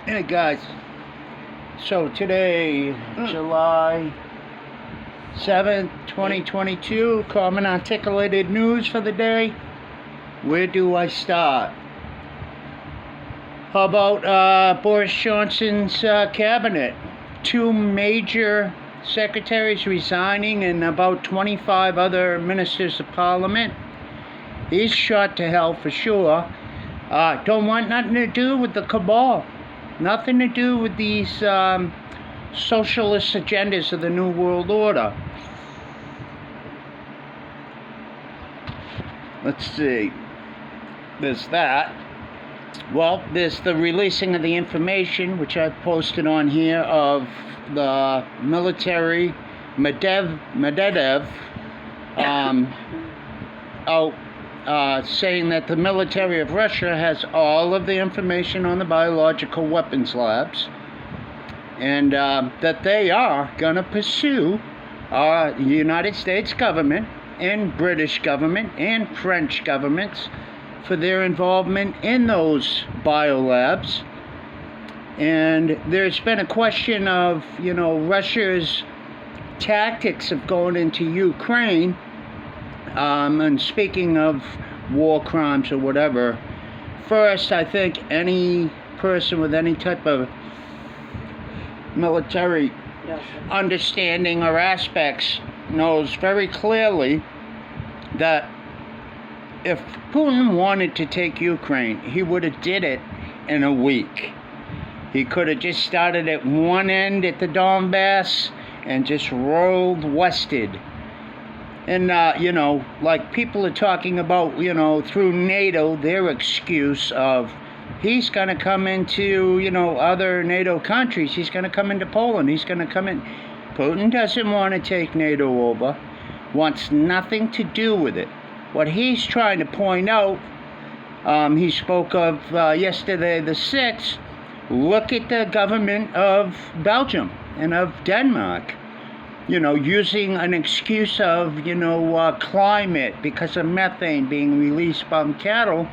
Hey guys, so today, July 7th, 2022, Common Articulated News for the day. Where do I start? How about Boris Johnson's cabinet? 2 major secretaries resigning and about 25 other ministers of parliament. He's shot to hell for sure. Don't want nothing to do with the cabal. Nothing to do with these socialist agendas of the New World Order. Let's see. There's that. Well, there's the releasing of the information, which I've posted on here, of the military, Medvedev, saying that the military of Russia has all of the information on the biological weapons labs, and that they are going to pursue the United States government and British government and French governments for their involvement in those biolabs. And there's been a question of, Russia's tactics of going into Ukraine. And speaking of war crimes or whatever, first, I think any person with any type of military understanding or aspects knows very clearly that if Putin wanted to take Ukraine, he would have did it in a week. He could have just started at one end at the Donbass and just rolled wested. And, like people are talking about, through NATO, their excuse of he's going to come into, other NATO countries. He's going to come into Poland. He's going to come in. Putin doesn't want to take NATO over, wants nothing to do with it. What he's trying to point out, he spoke of yesterday the 6th, look at the government of Belgium and of Denmark. Using an excuse of, climate because of methane being released from cattle.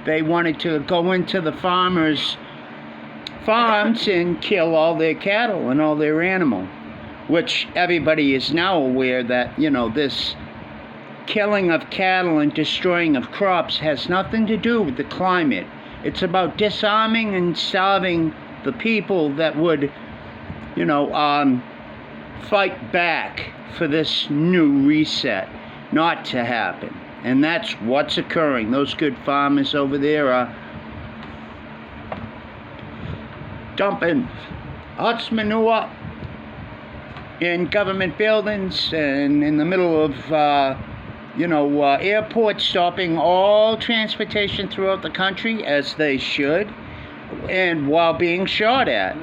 They wanted to go into the farmers' farms and kill all their cattle and all their animal, which everybody is now aware that, this killing of cattle and destroying of crops has nothing to do with the climate. It's about disarming and starving the people that would, fight back for this new reset not to happen. And that's what's occurring. Those good farmers over there are dumping huts manure in government buildings and in the middle of airports, stopping all transportation throughout the country, as they should, and while being shot at,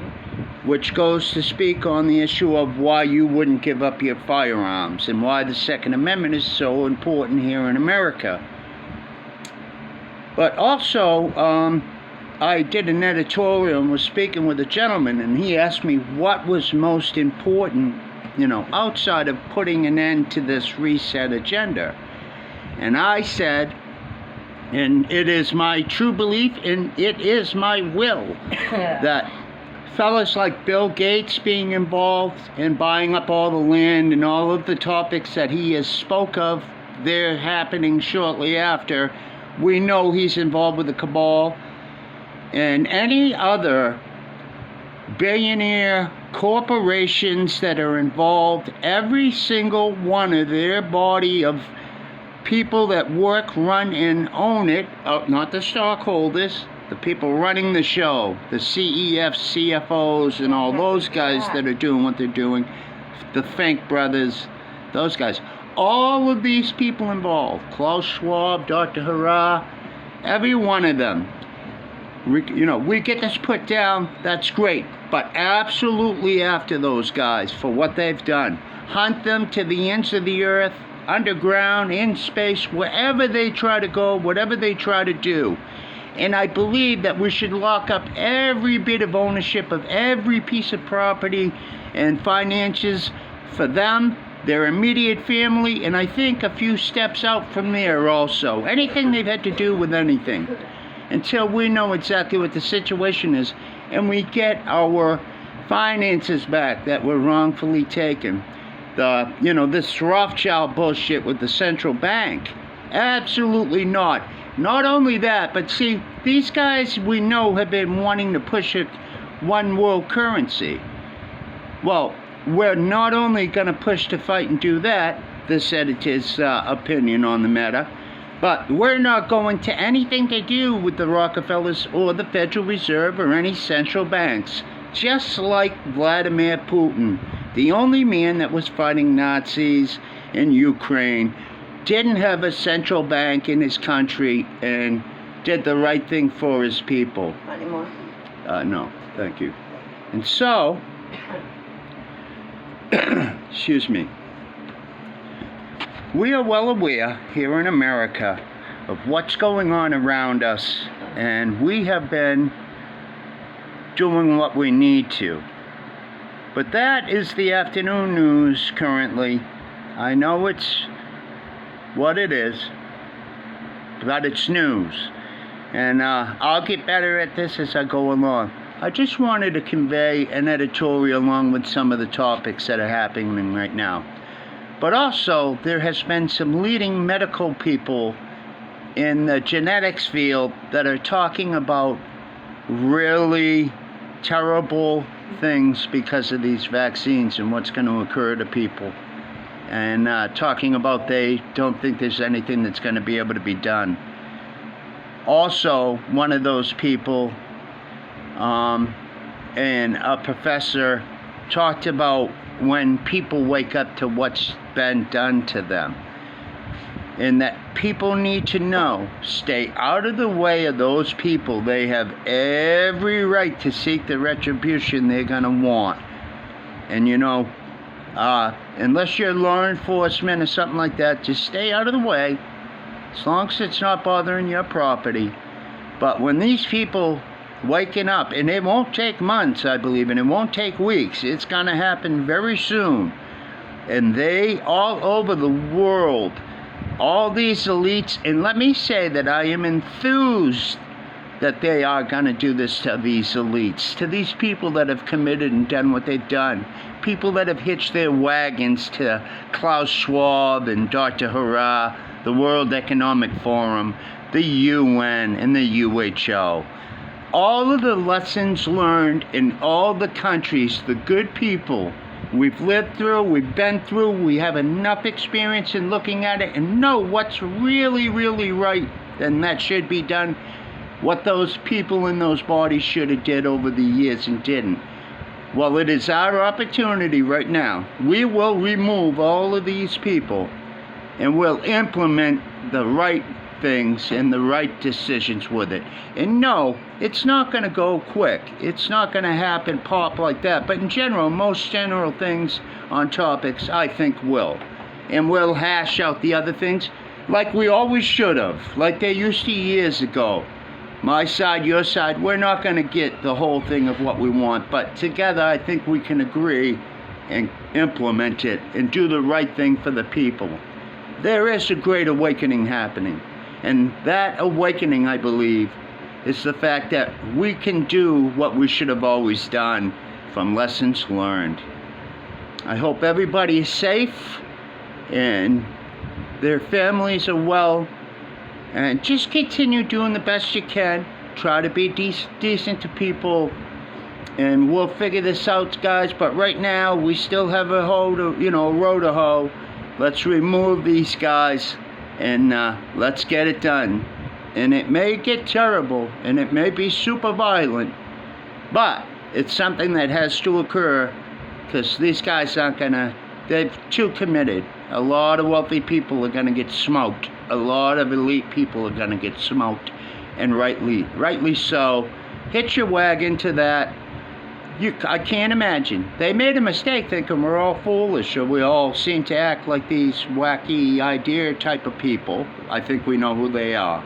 which goes to speak on the issue of why you wouldn't give up your firearms and why the Second Amendment is so important here in America. But also, I did an editorial and was speaking with a gentleman, and he asked me what was most important, outside of putting an end to this reset agenda. And I said, and it is my true belief and it is my will, that fellas like Bill Gates being involved in buying up all the land and all of the topics that he has spoke of, they're happening shortly after. We know he's involved with the cabal and any other billionaire corporations that are involved. Every single one of their body of people that work, run, and own it, not the stockholders, the people running the show, the CEFs, CFOs, and all those guys that are doing what they're doing, the Fink brothers, those guys. All of these people involved, Klaus Schwab, Dr. Hurrah, every one of them. We get this put down, that's great, but absolutely after those guys for what they've done. Hunt them to the ends of the earth, underground, in space, wherever they try to go, whatever they try to do. And I believe that we should lock up every bit of ownership of every piece of property and finances for them their immediate family, and I think a few steps out from there also. Anything they've had to do with anything. Until we know exactly what the situation is and we get our finances back that were wrongfully taken. This Rothschild bullshit with the central bank. Absolutely not. Not only that, but see, these guys we know have been wanting to push a one world currency. Well, we're not only going to push to fight and do that, this editor's opinion on the matter, but we're not going to anything to do with the Rockefellers or the Federal Reserve or any central banks. Just like Vladimir Putin, the only man that was fighting Nazis in Ukraine, didn't have a central bank in his country and did the right thing for his people. Not anymore? No, thank you. And so, excuse me, we are well aware here in America of what's going on around us, and we have been doing what we need to. But that is the afternoon news currently. I know it's what it is, but it's news. And I'll get better at this as I go along. I just wanted to convey an editorial along with some of the topics that are happening right now. But also, there has been some leading medical people in the genetics field that are talking about really terrible things because of these vaccines and what's going to occur to people. And talking about they don't think there's anything that's going to be able to be done. Also, one of those people and a professor talked about when people wake up to what's been done to them. And that people need to know, stay out of the way of those people. They have every right to seek the retribution they're going to want. And unless you're law enforcement or something like that, just stay out of the way, as long as it's not bothering your property. But when these people waking up, and it won't take months, I believe, and it won't take weeks, it's going to happen very soon. And they, all over the world, all these elites, and let me say that I am enthused that they are going to do this to these elites, to these people that have committed and done what they've done, people that have hitched their wagons to Klaus Schwab and Dr. Hurrah, the World Economic Forum, the UN, and the WHO. All of the lessons learned in all the countries, the good people we've lived through, we've been through, we have enough experience in looking at it and know what's really, really right and that should be done, what those people in those bodies should have did over the years and didn't. Well, it is our opportunity right now. We will remove all of these people and we'll implement the right things and the right decisions with it. And no, it's not going to go quick. It's not going to happen pop like that. But in general, most general things on topics, I think will. And we'll hash out the other things like we always should have, like they used to years ago. My side, your side, we're not going to get the whole thing of what we want. But together, I think we can agree and implement it and do the right thing for the people. There is a great awakening happening. And that awakening, I believe, is the fact that we can do what we should have always done from lessons learned. I hope everybody is safe and their families are well. And just continue doing the best you can. Try to be decent to people. And we'll figure this out, guys. But right now, we still have a road to hoe. Let's remove these guys. And let's get it done. And it may get terrible, and it may be super violent, but it's something that has to occur, because these guys aren't gonna, they're too committed. A lot of wealthy people are gonna get smoked. A lot of elite people are gonna get smoked, and rightly so. Hitch your wagon to that. I can't imagine. They made a mistake thinking we're all foolish, or we all seem to act like these wacky idea type of people. I think we know who they are.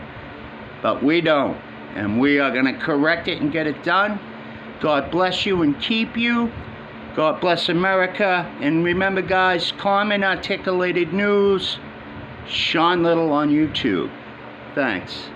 But we don't. And we are going to correct it and get it done. God bless you and keep you. God bless America. And remember, guys, Common Articulated News, Sean Little on YouTube. Thanks.